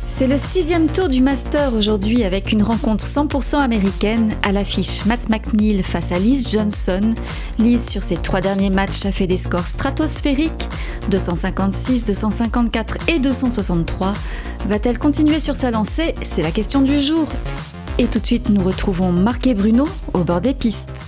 C'est le 6e tour du Master aujourd'hui avec une rencontre 100% américaine à l'affiche Matt McNeil face à Liz Johnson. Liz, sur ses 3 derniers matchs, a fait des scores stratosphériques, 256, 254 et 263. Va-t-elle continuer sur sa lancée? C'est la question du jour. Et tout de suite, nous retrouvons Marc et Bruno au bord des pistes.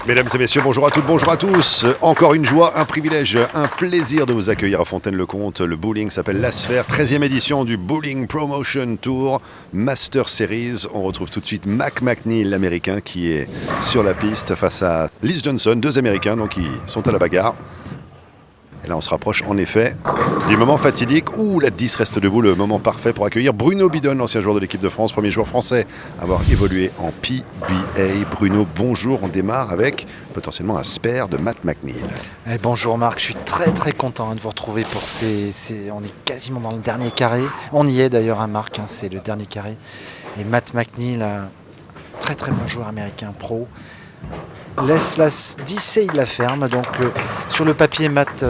Mesdames et messieurs, bonjour à toutes, bonjour à tous. Encore une joie, un privilège, un plaisir de vous accueillir à Fontaine-le-Comte. Le bowling s'appelle La Sphère, 13e édition du Bowling Promotion Tour Master Series. On retrouve tout de suite Matt McNeil, l'Américain, qui est sur la piste face à Liz Johnson, 2 Américains, donc ils sont à la bagarre. Et là, on se rapproche en effet du moment fatidique où la 10 reste debout, le moment parfait pour accueillir Bruno Bidon, l'ancien joueur de l'équipe de France, premier joueur français à avoir évolué en PBA. Bruno, bonjour. On démarre avec potentiellement un spare de Matt McNeil. Bonjour Marc, je suis très content de vous retrouver pour on est quasiment dans le dernier carré. On y est d'ailleurs, Marc, c'est le dernier carré. Et Matt McNeil, un très bon joueur américain pro. Laisse la 10 et il la ferme. Donc sur le papier, Matt,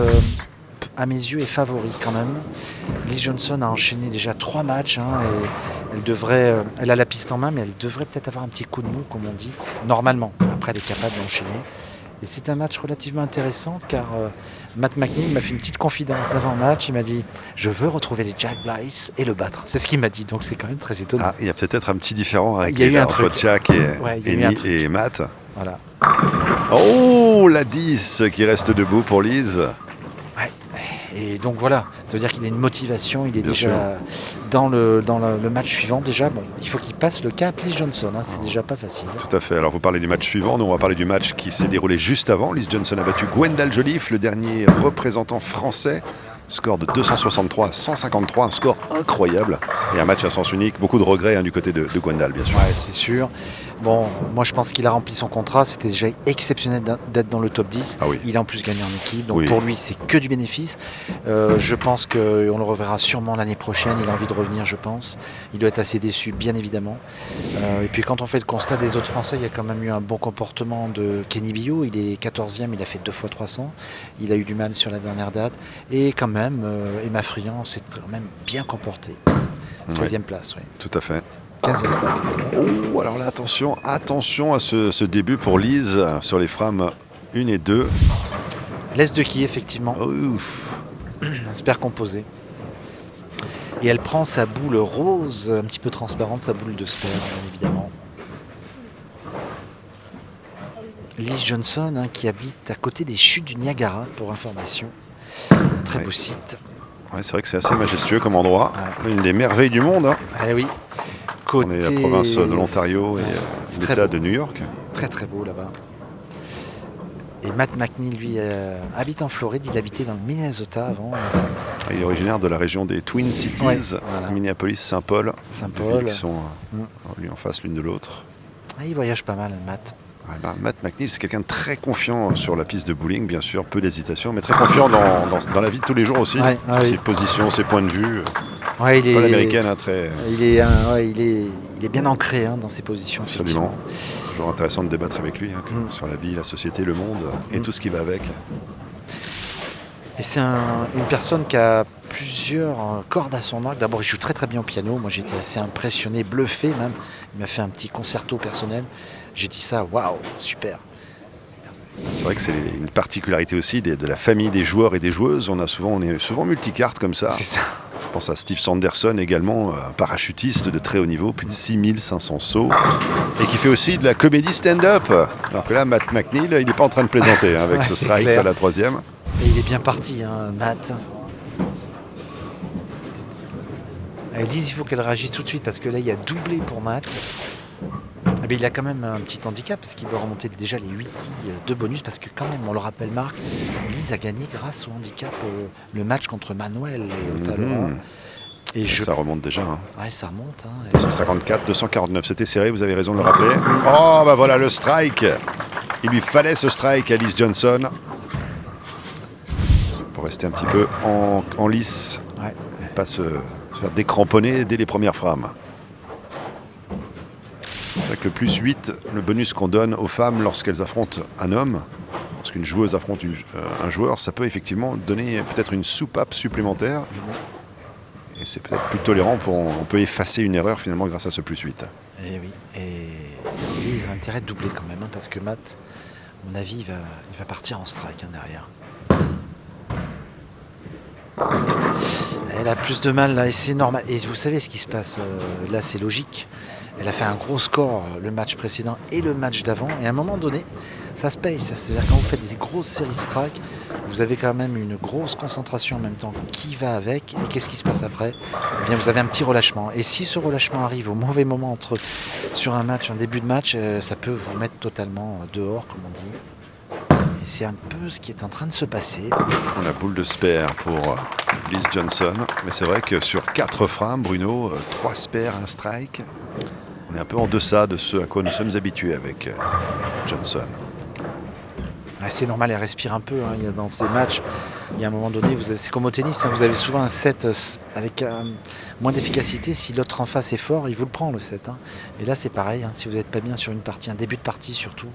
à mes yeux, est favori quand même. Liz Johnson a enchaîné déjà 3 matchs. Et elle a la piste en main, mais elle devrait peut-être avoir un petit coup de mou, comme on dit, normalement. Après, elle est capable d'enchaîner. Et c'est un match relativement intéressant car Matt McNeil m'a fait une petite confidence d'avant-match. Il m'a dit « Je veux retrouver les Jack Blythe et le battre ». C'est ce qu'il m'a dit, donc c'est quand même très étonnant. Ah, il y a peut-être un petit différent avec entre Jack et Matt. Voilà. Oh, la 10 qui reste debout pour Liz. Ouais. Et donc voilà, ça veut dire qu'il a une motivation, il est Bien déjà sûr. dans le match suivant. Déjà, il faut qu'il passe le cap Liz Johnson, c'est déjà pas facile. Tout à fait. Alors vous parlez du match suivant, nous on va parler du match qui s'est déroulé juste avant. Liz Johnson a battu Gwendal Joliffe, le dernier représentant français. Score de 263 153, un score incroyable. Et un match à sens unique, beaucoup de regrets du côté de Gwendal, bien sûr. Ouais, c'est sûr. Bon, moi je pense qu'il a rempli son contrat, c'était déjà exceptionnel d'être dans le top 10. Ah oui. Il a en plus gagné en équipe, donc Oui. pour lui c'est que du bénéfice. Je pense qu'on le reverra sûrement l'année prochaine, il a envie de revenir je pense. Il doit être assez déçu bien évidemment. Et puis quand on fait le constat des autres Français, il y a quand même eu un bon comportement de Kenny Billot, il est 14e, il a fait 2 fois 300. Il a eu du mal sur la dernière date. Et quand même, Emma Friand s'est quand même bien comportée. 16e place, oui. Tout à fait. 15e place. Oh, alors là, attention à ce début pour Liz sur les frames 1 et 2. L'Est de qui, effectivement. Ouf. Un spare composé. Et elle prend sa boule rose, un petit peu transparente, sa boule de spare, bien évidemment. Liz Johnson, qui habite à côté des chutes du Niagara, pour information. Un très beau site. Ouais, c'est vrai que c'est assez majestueux comme endroit. Ouais. Une des merveilles du monde. Ah oui. On est la province de l'Ontario et l'État de New York. Très beau là-bas. Et Matt McNeil, lui, habite en Floride. Il habitait dans le Minnesota avant. Il est originaire de la région des Twin Cities, voilà. Minneapolis, Saint-Paul. Saint-Paul. Qui sont l'une en face l'une de l'autre. Il voyage pas mal, Matt. Matt McNeil, c'est quelqu'un de très confiant sur la piste de bowling, bien sûr, peu d'hésitation, mais très confiant dans la vie de tous les jours aussi, sur ses positions, ses points de vue. Il est l'américaine, très. Il est bien ancré dans ses positions. Absolument. C'est toujours intéressant de débattre avec lui sur la vie, la société, le monde et tout ce qui va avec. Et c'est une personne qui a plusieurs cordes à son arc. D'abord, il joue très bien au piano. Moi, j'étais assez impressionné, bluffé même. Il m'a fait un petit concerto personnel. J'ai dit ça, waouh, super. C'est vrai que c'est une particularité aussi de la famille des joueurs et des joueuses. On est souvent multicarte comme ça. C'est ça. Je pense à Steve Sanderson également, un parachutiste de très haut niveau, plus de 6500 sauts, et qui fait aussi de la comédie stand-up. Alors que là, Matt McNeil, il n'est pas en train de plaisanter avec ce strike clair. À la 3e. Et il est bien parti, Matt. Elise, il faut qu'elle réagisse tout de suite parce que là, il y a doublé pour Matt. Mais il a quand même un petit handicap parce qu'il doit remonter déjà les 8 quilles de bonus parce que quand même, on le rappelle Marc, Lise a gagné grâce au handicap le match contre Manuel et Otalora. Et ça remonte déjà. Ouais, ça remonte. 254, 249, c'était serré, vous avez raison de le rappeler. Oh, bah voilà le strike. Il lui fallait ce strike à Liz Johnson pour rester un petit peu en lice. Ouais. Et pas se faire décramponner dès les premières frames. C'est vrai que le plus 8, le bonus qu'on donne aux femmes lorsqu'elles affrontent un homme, lorsqu'une joueuse affronte un joueur, ça peut effectivement donner peut-être une soupape supplémentaire. Et c'est peut-être plus tolérant, on peut effacer une erreur finalement grâce à ce plus 8. Et oui, et Lise a intérêt de doubler quand même, hein, parce que Matt, à mon avis, il va partir en strike derrière. Elle a plus de mal là, et c'est normal. Et vous savez ce qui se passe, là c'est logique. Elle a fait un gros score le match précédent et le match d'avant. Et à un moment donné, ça se paye. C'est-à-dire quand vous faites des grosses séries strike, vous avez quand même une grosse concentration en même temps qui va avec. Et qu'est-ce qui se passe après ? Eh bien, vous avez un petit relâchement. Et si ce relâchement arrive au mauvais moment sur un match, un début de match, ça peut vous mettre totalement dehors, comme on dit. Et c'est un peu ce qui est en train de se passer. La boule de spare pour Liz Johnson. Mais c'est vrai que sur 4 frames, Bruno, 3 spares, 1 strike. On est un peu en deçà de ce à quoi nous sommes habitués avec Johnson. C'est normal, elle respire un peu. Il y a dans ces matchs, il y a un moment donné, c'est comme au tennis, vous avez souvent un set avec moins d'efficacité. Si l'autre en face est fort, il vous le prend le set. Et là, c'est pareil. Si vous n'êtes pas bien sur une partie, un début de partie surtout,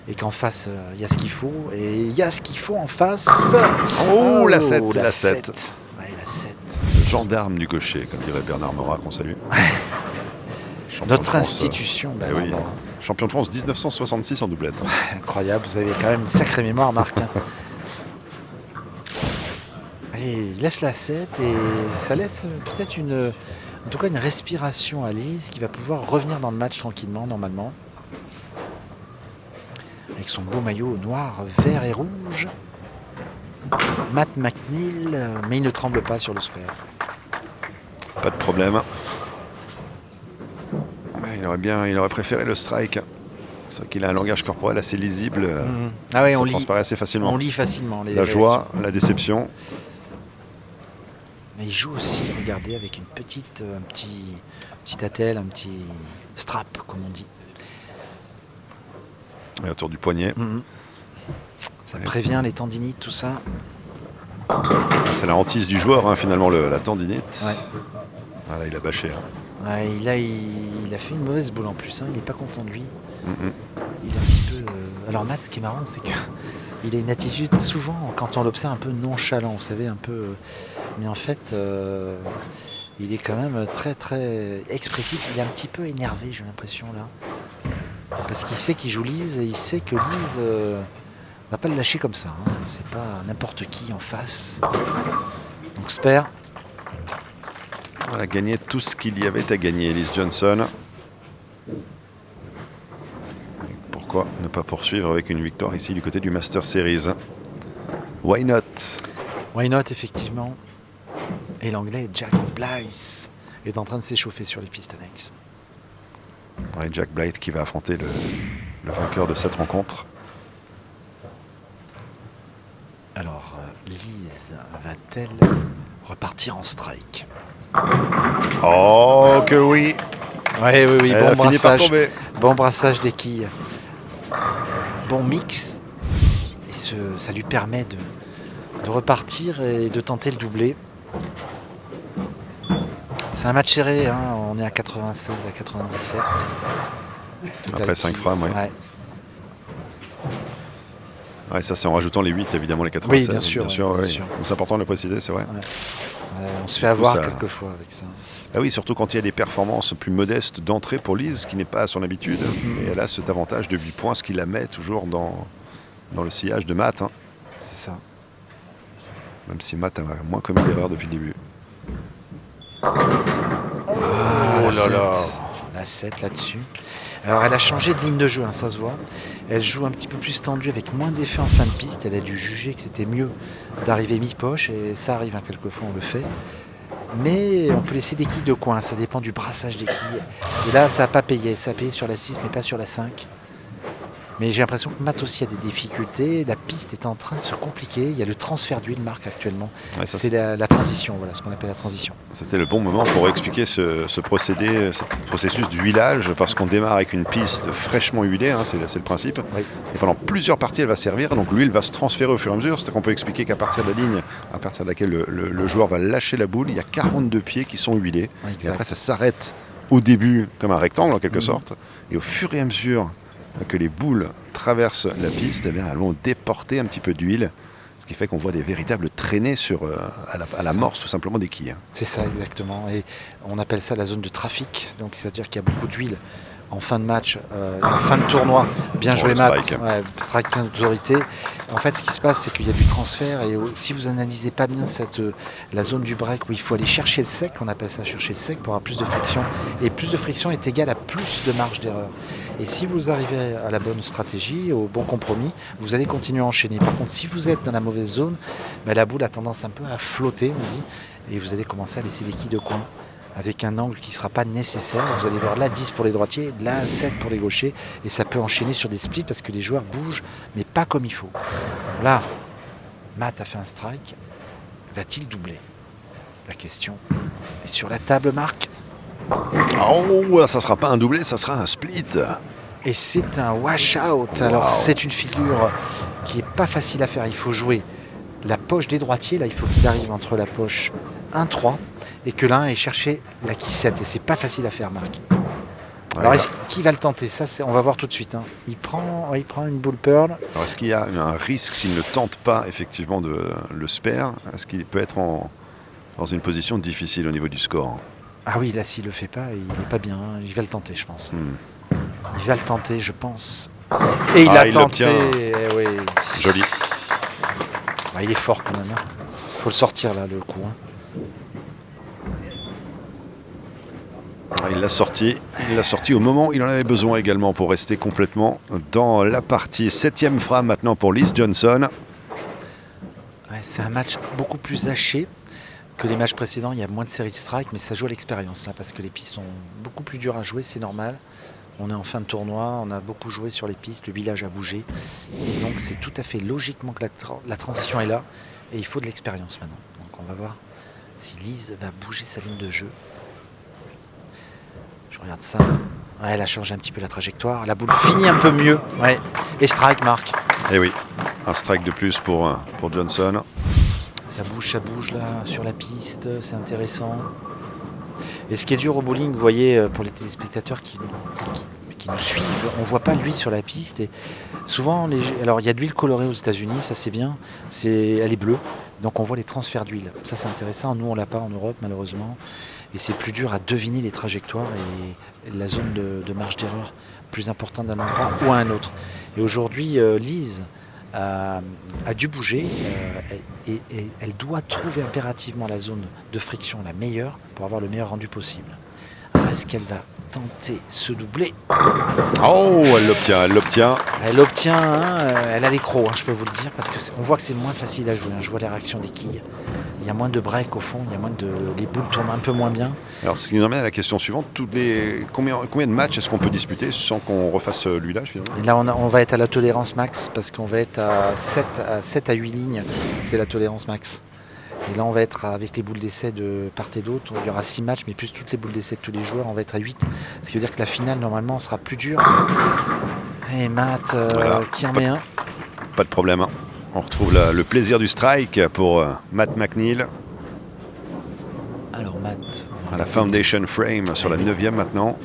et qu'en face, il y a ce qu'il faut. Et il y a ce qu'il faut en face. Oh, la 7. Ouais, la 7. Le gendarme du gaucher, comme dirait Bernard Morat, qu'on salue. Notre institution. Oui. Champion de France 1966 en doublette. Incroyable, vous avez quand même une sacrée mémoire, Marc. Et il laisse la 7 et ça laisse peut-être une respiration à Lise qui va pouvoir revenir dans le match tranquillement, normalement. Avec son beau maillot noir, vert et rouge. Matt McNeil, mais il ne tremble pas sur le spare. Pas de problème. Il aurait préféré le strike. C'est vrai qu'il a un langage corporel assez lisible. Ah ouais, ça transparaît assez facilement. On lit facilement. La joie, la déception. Et il joue aussi, regardez, avec un petit attelle, un petit strap, comme on dit. Et autour du poignet. Ça prévient les tendinites, tout ça. C'est la hantise du joueur, finalement, la tendinite. Ouais. Voilà, il a bâché. Ouais, il a fait une mauvaise boule en plus. Il n'est pas content de lui. Il est un petit peu. Alors Matt, ce qui est marrant, c'est qu'il a une attitude souvent, quand on l'observe, un peu nonchalant, vous savez, un peu. Mais en fait, il est quand même très très expressif. Il est un petit peu énervé, j'ai l'impression là, parce qu'il sait qu'il joue Lise et il sait que Lise va pas le lâcher comme ça. C'est pas n'importe qui en face. Donc spare. Elle a gagné tout ce qu'il y avait à gagner, Liz Johnson. Pourquoi ne pas poursuivre avec une victoire ici du côté du Master Series? Why not? Why not, effectivement. Et l'anglais Jack Blythe est en train de s'échauffer sur les pistes annexes. Ouais, Jack Blythe qui va affronter le vainqueur de cette rencontre. Alors, Lise va-t-elle repartir en strike? Oh, que oui! Oui, Elle bon a fini par brassage. tomber. Bon brassage des quilles. Bon mix. Et ça lui permet de repartir et de tenter le doublé. C'est un match serré, on est à 96 à 97. Après 5 frames, oui. Ouais. Ouais, ça c'est en rajoutant les 8, évidemment, les 96. Oui, bien sûr. Oui. C'est important de le préciser, c'est vrai. Ouais. On se fait avoir ça... quelquefois avec ça. Ah oui, surtout quand il y a des performances plus modestes d'entrée pour Lise, ce qui n'est pas à son habitude. Et elle a cet avantage de 8 points, ce qui la met toujours dans le sillage de Matt. C'est ça. Même si Matt a moins commis d'erreurs depuis le début. La 7 là-dessus. Alors elle a changé de ligne de jeu, ça se voit. Elle joue un petit peu plus tendue avec moins d'effets en fin de piste. Elle a dû juger que c'était mieux d'arriver mi-poche et ça arrive, quelquefois on le fait. Mais on peut laisser des quilles de coin, ça dépend du brassage des quilles. Et là ça n'a pas payé, ça a payé sur la 6 mais pas sur la 5. Mais j'ai l'impression que Matt aussi a des difficultés. La piste est en train de se compliquer. Il y a le transfert d'huile, Marc, actuellement. Ouais, c'est la transition, voilà ce qu'on appelle la transition. C'était le bon moment pour expliquer ce procédé, ce processus d'huilage, parce qu'on démarre avec une piste fraîchement huilée, c'est le principe. Oui. Et pendant plusieurs parties, elle va servir. Donc l'huile va se transférer au fur et à mesure. C'est-à-dire qu'on peut expliquer qu'à partir de la ligne, à partir de laquelle le joueur va lâcher la boule, il y a 42 pieds qui sont huilés. Exact. Et après, ça s'arrête au début comme un rectangle en quelque sorte, et au fur et à mesure que les boules traversent la piste, eh bien, elles vont déporter un petit peu d'huile, ce qui fait qu'on voit des véritables traînées à l'amorce tout simplement des quilles. C'est ça exactement, et on appelle ça la zone de trafic, donc c'est-à-dire qu'il y a beaucoup d'huile en fin de match, en fin de tournoi. Bien joué Matt, strike plein d'autorité. En fait, ce qui se passe, c'est qu'il y a du transfert, et si vous analysez pas bien la zone du break où il faut aller chercher le sec, on appelle ça chercher le sec pour avoir plus de friction, et plus de friction est égal à plus de marge d'erreur. Et si vous arrivez à la bonne stratégie, au bon compromis, vous allez continuer à enchaîner. Par contre, si vous êtes dans la mauvaise zone, la boule a tendance un peu à flotter, on dit, et vous allez commencer à laisser des quilles de coin, avec un angle qui ne sera pas nécessaire. Vous allez voir là 10 pour les droitiers, là 7 pour les gauchers, et ça peut enchaîner sur des splits parce que les joueurs bougent, mais pas comme il faut. Donc là, Matt a fait un strike, va-t-il doubler? La question est sur la table, Marc. Oh, ça ne sera pas un doublé, ça sera un split. Et c'est un wash-out. Alors c'est une figure qui n'est pas facile à faire. Il faut jouer la poche des droitiers. Là, il faut qu'il arrive entre la poche 1-3 et que l'un ait cherché la quille 7. Et c'est pas facile à faire, Marc. Alors, qui va le tenter? Ça, on va voir tout de suite. Hein. Il prend une bull pearl. Alors, est-ce qu'il y a un risque s'il ne tente pas effectivement de le spare? Est-ce qu'il peut être dans une position difficile au niveau du score? Ah oui, là, s'il le fait pas, il n'est pas bien. Hein. Il va le tenter, je pense. Il va le tenter, je pense. Et il a tenté. Oui. Joli. Il est fort quand même. Il faut le sortir là, le coup. Hein. Il l'a sorti au moment où il en avait besoin également pour rester complètement dans la partie. 7e frame maintenant pour Liz Johnson. Ouais, c'est un match beaucoup plus haché que les matchs précédents. Il y a moins de séries de strike, mais ça joue à l'expérience là, parce que les pistes sont beaucoup plus dures à jouer, c'est normal. On est en fin de tournoi, on a beaucoup joué sur les pistes, le village a bougé. Et donc c'est tout à fait logiquement que la transition est là. Et il faut de l'expérience maintenant. Donc on va voir si Liz va bouger sa ligne de jeu. Je regarde ça. Ouais, elle a changé un petit peu la trajectoire. La boule finit un peu mieux. Ouais. Et strike, Marc. Et oui, un strike de plus pour Johnson. Ça bouge là sur la piste. C'est intéressant. Et ce qui est dur au bowling, vous voyez, pour les téléspectateurs qui nous suivent, on ne voit pas l'huile sur la piste. Et souvent, alors il y a de l'huile colorée aux États-Unis, ça c'est bien. Elle est bleue. Donc on voit les transferts d'huile. Ça c'est intéressant. Nous on l'a pas en Europe malheureusement. Et c'est plus dur à deviner les trajectoires et la zone de marge d'erreur plus importante d'un endroit ou à un autre. Et aujourd'hui, Liz a dû bouger et elle doit trouver impérativement la zone de friction la meilleure pour avoir le meilleur rendu possible. Alors, est-ce qu'elle va tenter ce doublé? Oh, elle l'obtient. Elle l'obtient, hein, elle a les crocs, hein, je peux vous le dire, parce qu'on voit que c'est moins facile à jouer. Hein. Je vois les réactions des quilles. Il y a moins de break au fond, les boules tournent un peu moins bien. Alors ce qui nous amène à la question suivante, combien de matchs est-ce qu'on peut disputer sans qu'on refasse l'huilage finalement? Et là on va être à la tolérance max, parce qu'on va être à 7 à 8 lignes, c'est la tolérance max. Et là on va être avec les boules d'essai de part et d'autre, il y aura 6 matchs, mais plus toutes les boules d'essai de tous les joueurs, on va être à 8. Ce qui veut dire que la finale normalement sera plus dure. Et Matt, voilà, qui en met un. Pas de problème, hein. On retrouve le plaisir du strike pour Matt McNeil. Alors Matt. À la Foundation Frame sur la 9e maintenant.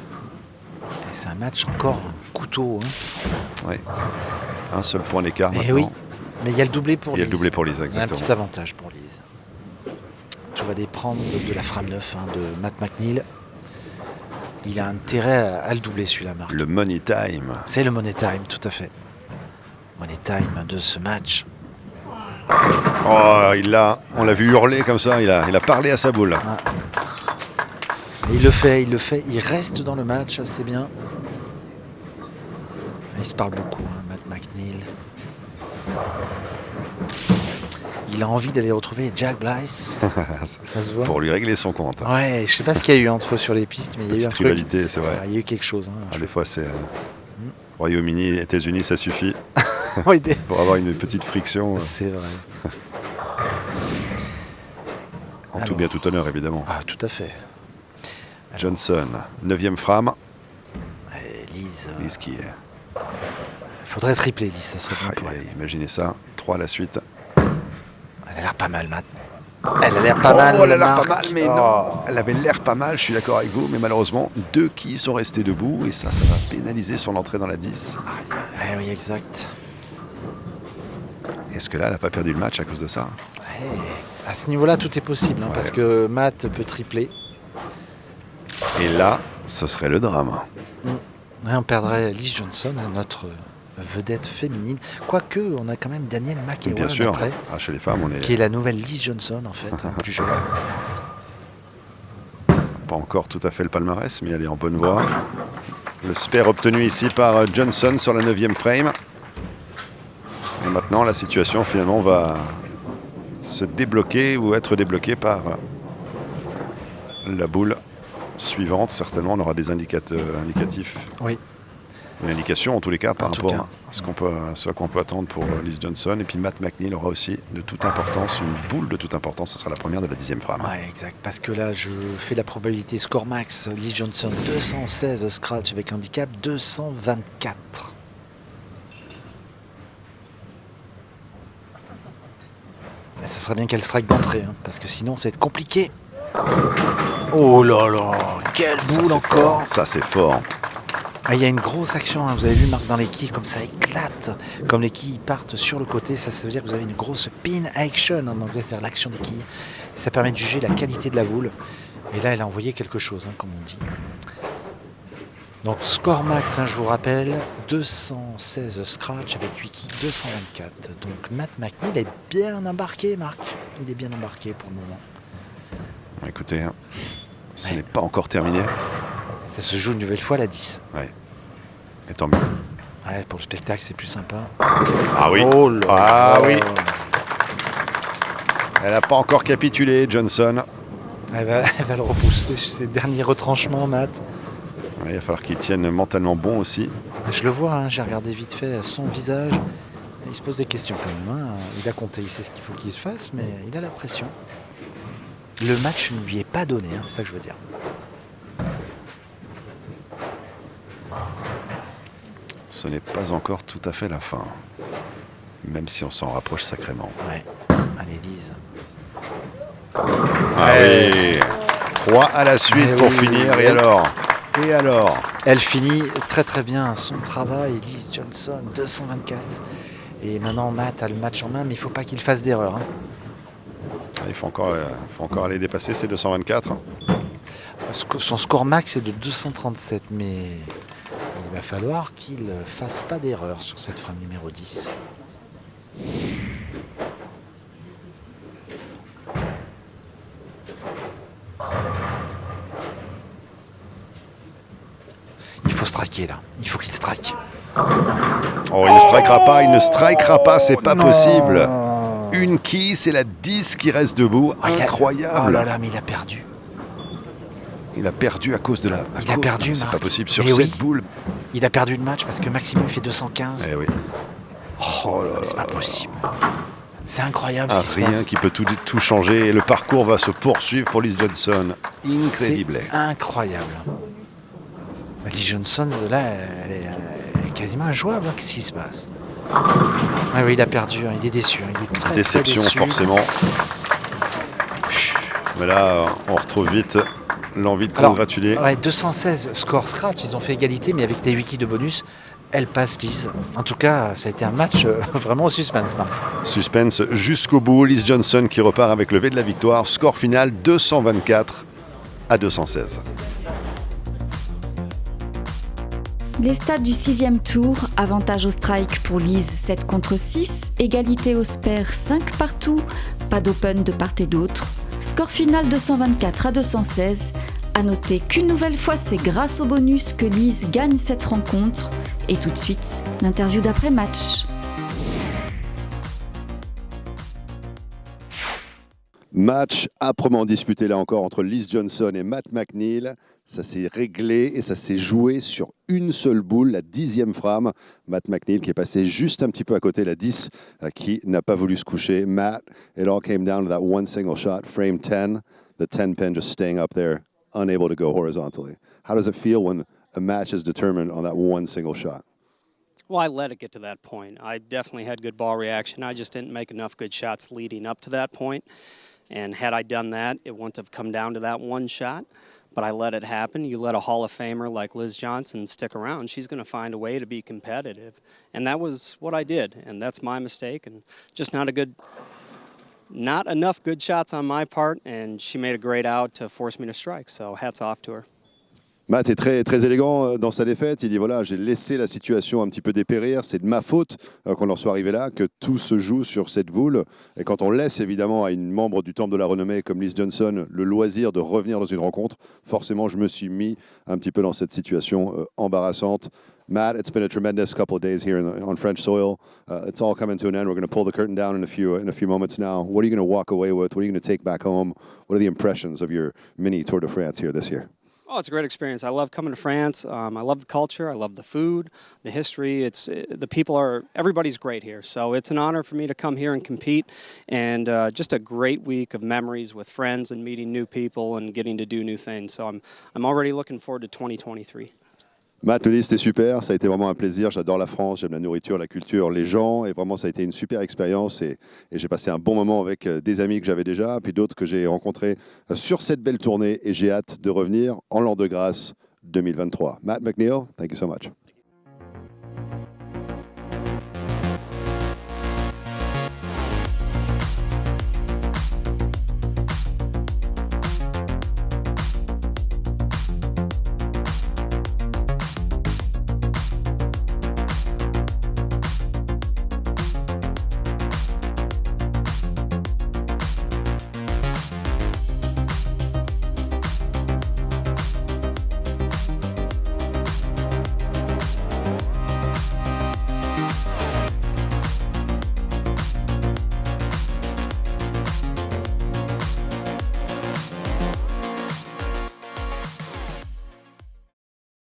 Et c'est un match encore couteau. Hein. Oui. Un seul point d'écart maintenant. Oui. Mais il y a le doublé pour Liz. Il y a le doublé pour Liz, exactement. Il y a un petit avantage pour Liz. Tout va dépendre de la frame 9 hein, de Matt McNeil. Il a intérêt à le doubler celui-là, Marc. Le money time. C'est le money time, tout à fait. Money time de ce match. Oh, on l'a vu hurler comme ça, il a parlé à sa boule. Ah. Il le fait, il reste dans le match, c'est bien. Il se parle beaucoup, hein, Matt McNeil. Il a envie d'aller retrouver Jack Blyce. Ça se voit. Pour lui régler son compte. Hein. Ouais, je sais pas ce qu'il y a eu entre eux sur les pistes, mais il y a eu un truc. Rivalité, c'est vrai. Il y a eu quelque chose. Hein, des fois, c'est Royaume-Uni, États-Unis, ça suffit. Pour avoir une petite friction. C'est vrai. Tout bien, tout honneur, évidemment. Ah, tout à fait. Johnson, 9e frame. Liz qui est... Il faudrait tripler, Liz, ça serait bon pour elle. Imaginez ça, 3 à la suite. Elle a l'air pas mal, Matt. Elle a l'air pas mal. Elle a l'air pas Marc. mal, mais non. Elle avait l'air pas mal, je suis d'accord avec vous, mais malheureusement, 2 quilles sont restés debout et ça va pénaliser son entrée dans la 10. Ouais, oui, exact. Est-ce que là, elle n'a pas perdu le match à cause de ça? Ouais, à ce niveau-là, tout est possible, parce que Matt peut tripler. Et là, ce serait le drame. Ouais, on perdrait Liz Johnson, notre vedette féminine. Quoique, on a quand même Danielle McEwan Bien sûr, après, chez les femmes, on est qui est la nouvelle Liz Johnson, en fait, du jeu. pas encore tout à fait le palmarès, mais elle est en bonne voie. Le spare obtenu ici par Johnson sur la 9e frame. Et maintenant, la situation finalement va se débloquer ou être débloquée par la boule suivante. Certainement, on aura des indicatifs. Oui. Une indication en tous les cas par En tout rapport cas. à ce qu'on peut attendre pour Liz Johnson. Et puis Matt McNeil aura aussi de toute importance, une boule de toute importance. Ce sera la première de la 10e frame. Ouais, exact. Parce que là, je fais la probabilité score max. Liz Johnson, 216 scratch avec handicap, 224. Et ce serait bien qu'elle strike d'entrée, parce que sinon, ça va être compliqué. Oh là là, quelle boule encore. Ça, c'est fort. Ah, il y a une grosse action, vous avez vu Marc dans les quilles, comme ça éclate, comme les quilles partent sur le côté, ça veut dire que vous avez une grosse pin action en anglais, c'est-à-dire l'action des quilles. Et ça permet de juger la qualité de la boule. Et là, elle a envoyé quelque chose, comme on dit. Donc score max, je vous rappelle, 216 scratch avec 8 quilles, 224. Donc Matt McNeil est bien embarqué, Marc. Il est bien embarqué pour le moment. Écoutez, ce n'est pas encore terminé. Ça se joue une nouvelle fois la 10. Ouais. Et tant mieux. Ouais, pour le spectacle, c'est plus sympa. Ah oui. Oh là ah là. oui. Elle n'a pas encore capitulé, Johnson. Elle va le repousser sur ses derniers retranchements, Matt. Ouais, il va falloir qu'il tienne mentalement bon aussi. Je le vois, j'ai regardé vite fait son visage. Il se pose des questions quand même. Il a compté, il sait ce qu'il faut qu'il se fasse, mais il a la pression. Le match ne lui est pas donné, c'est ça que je veux dire. Ce n'est pas encore tout à fait la fin. Même si on s'en rapproche sacrément. Ouais. Allez, Lise. Ah oui. 3 à la suite pour finir. Et alors Elle finit très très bien son travail. Liz Johnson, 224. Et maintenant, Matt a le match en main, mais il ne faut pas qu'il fasse d'erreur. Il faut encore aller dépasser ces 224. Son score max est de 237, mais il va falloir qu'il ne fasse pas d'erreur sur cette frame numéro 10. Il faut striker là, il faut qu'il strike. Oh, il ne strikera pas, c'est pas possible. Une quille, c'est la 10 qui reste debout. Incroyable. Oh là là, mais il a perdu. Il a perdu à cause de la... Il a perdu, c'est Marc. pas possible, sur Mais cette oui. boule. Il a perdu le match parce que maximum fait 215. Eh oui. Oh là là, c'est pas possible. C'est incroyable ce qui se Rien passe. qui peut tout changer. Et le parcours va se poursuivre pour Liz Johnson. Incroyable. C'est incroyable. Liz Johnson, là, elle est quasiment injouable. Qu'est-ce qui se passe? Oui, il a perdu. Il est déçu. Il est très, Déception, très déçu. forcément. Mais là, on retrouve vite l'envie de congratuler. Ouais, 216 score scratch. Ils ont fait égalité, mais avec des 8 quilles de bonus, elle passe Liz. En tout cas, ça a été un match vraiment au suspense, Marc. Suspense jusqu'au bout. Liz Johnson qui repart avec le V de la victoire. Score final 224 à 216. Les stats du 6e tour, avantage au strike pour Lise 7 contre 6, égalité au spare 5 partout, pas d'open de part et d'autre. Score final 224 à 216. À noter qu'une nouvelle fois, c'est grâce au bonus que Lise gagne cette rencontre. Et tout de suite, l'interview d'après-match. Match âprement disputé là encore entre Liz Johnson et Matt McNeil. Ça s'est réglé et ça s'est joué sur une seule boule, la 10e frame. Matt McNeil qui est passé juste un petit peu à côté, la 10, qui n'a pas voulu se coucher. Matt, it all came down to that one single shot, frame 10, the 10 pin just staying up there, unable to go horizontally. How does it feel when a match is determined on that one single shot? Well, I let it get to that point. I definitely had good ball reaction. I just didn't make enough good shots leading up to that point. And had I done that, it wouldn't have come down to that one shot. But I let it happen. You let a Hall of Famer like Liz Johnson stick around, she's going to find a way to be competitive. And that was what I did. And that's my mistake. And just not enough good shots on my part. And she made a great out to force me to strike. So hats off to her. Matt est très, très élégant dans sa défaite. Il dit voilà, j'ai laissé la situation un petit peu dépérir. C'est de ma faute qu'on en soit arrivé là, que tout se joue sur cette boule. Et quand on laisse évidemment à une membre du Temple de la Renommée comme Liz Johnson le loisir de revenir dans une rencontre, forcément je me suis mis un petit peu dans cette situation embarrassante. Matt, it's been a tremendous couple of days here on French soil. It's all coming to an end. We're going to pull the curtain down in a few moments now. What are you going to walk away with? What are you going to take back home? What are the impressions of your mini Tour de France here this year? Oh, it's a great experience. I love coming to France. I love the culture. I love the food, the history. The people everybody's great here. So it's an honor for me to come here and compete. And just a great week of memories with friends and meeting new people and getting to do new things. So I'm already looking forward to 2023. Matt nous dit c'était super, ça a été vraiment un plaisir, j'adore la France, j'aime la nourriture, la culture, les gens, et vraiment ça a été une super expérience et j'ai passé un bon moment avec des amis que j'avais déjà, puis d'autres que j'ai rencontrés sur cette belle tournée et j'ai hâte de revenir en l'an de grâce 2023. Matt McNeil, thank you so much.